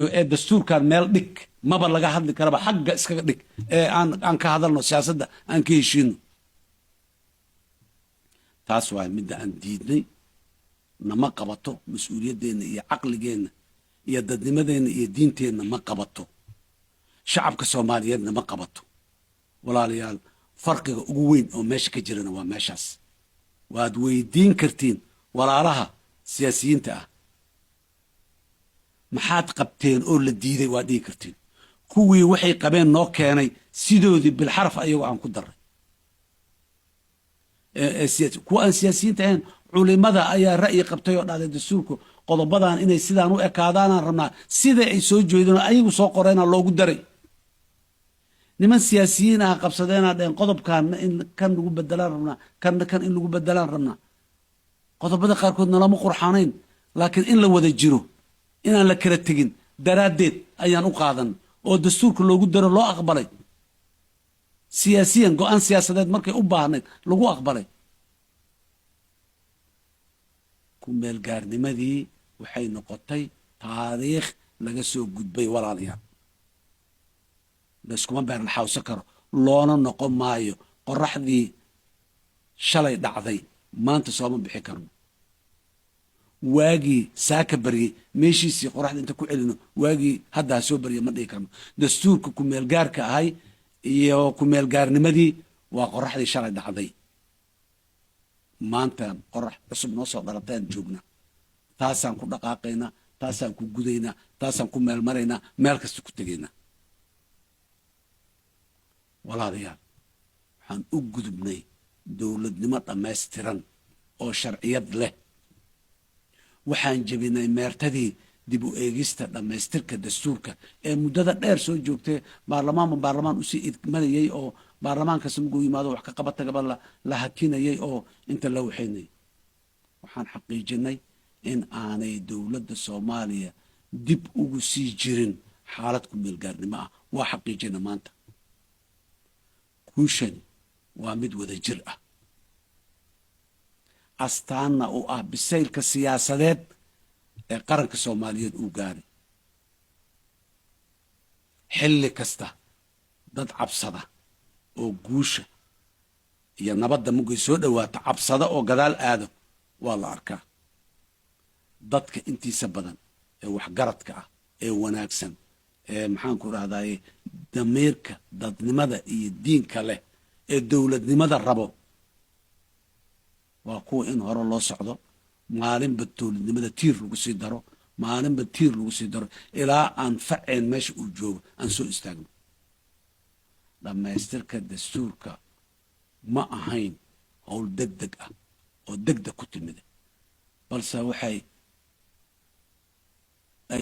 الدستور كان ميل ديك ما بلغا hadli karaba xagga iskaga dhig aan ka hadalno siyaasadda aan ka heshiino taas waa mid aan diidnay nama qabato mas'uuliyadeena iyo aqligeena iyo dadnimadeena iyo diinteena ma qabato shacabka Soomaaliyeedna ma qabato walaalayaal farqiga ugu weyn oo meesha ka jirana waa meeshaas waad weydiin kartiin walaalaha siyaasiyiinta ah maxaad qabteen oo la diiday waa dhigi kartiin kuwii waxay qabeen noo keenay sidoodii bil xarf ayagu aan ku daray kuwa aan siyaasiyiinta ahayn culimada ayaa ra'yi qabtay oo dhaaday dastuurku qodobadan inay sidaan u ekaadaan rabnaa sida ay soo jeedeen ayagu soo qoreena loogu daray niman siyaasiyiin ah qabsadeena dheen qodobkan in kan lagu bedelaan rabnaa kan in lagu bedelaan rabnaa qodobada qaar koodna lama qurxanayn laakiin in la wada jiro inaan la kala tegin daraadeed ayaan u qaadan oo dastuurka loogu daro loo aqbalay siyaasiyan go'aan siyaasadeed markay u baahnayd lagu aqbalay ku meel gaarnimadii waxay noqotay taariikh laga soo gudbay walaalayaal laskuma beer la xawsa karo loona noqon maayo qoraxdii shalay dhacday maanta sooma bixi karno waagii saaka baryay meeshiisii qoraxda inta ku celino waagii haddaa soo baryay ma dhihi karno dastuurka ku meel gaarka ahay iyo ku meel gaarnimadii waa qoraxdii shalay dhacday maanta qorax cusub noo soo dhalataan joogna taasaan ku dhaqaaqaynaa taasaan ku gudaynaa taasaan ku meel maraynaa meel kasta ku tegaynaa walaalayaal waxaan u gudubnay dowladnimo dhammaystiran oo sharciyad leh waxaan jebinay meertadii dib u eegista dhammaystirka dastuurka ee muddada dheer soo joogtay baarlamaan usii idmanayay oo baarlamaan kasta markuu yimaado wax ka qabatagaba la hakinayay oo inta la waxaynayay waxaan xaqiijinay in aanay dowladda Soomaaliya dib ugu sii jirin xaalad ku meel gaarnimo ah waa xaqiijina maanta kuushan waa mid wada jir ah astaana u ah bisaylka siyaasadeed ee qaranka Soomaaliyeed uu gaaray xilli kasta dad cabsada oo guusha iyo nabadda mugay soo dhawaato cabsada oo gadaal aado waa la arkaa dadka intiisa badan ee waxgaradka ah ee wanaagsan ee maxaan ku raadayay damiirka dadnimada iyo diinka leh ee dowladnimada rabo waa kuwa in hore loo socdo maalinba dowladnimada tiir lagu sii daro maalinba tiir lagu sii daro ilaa aan faceen meesha uu joogo aan soo istaagno dhammaystirka dastuurka ma ahayn howl degdeg ah oo degdeg ku timid balse waxay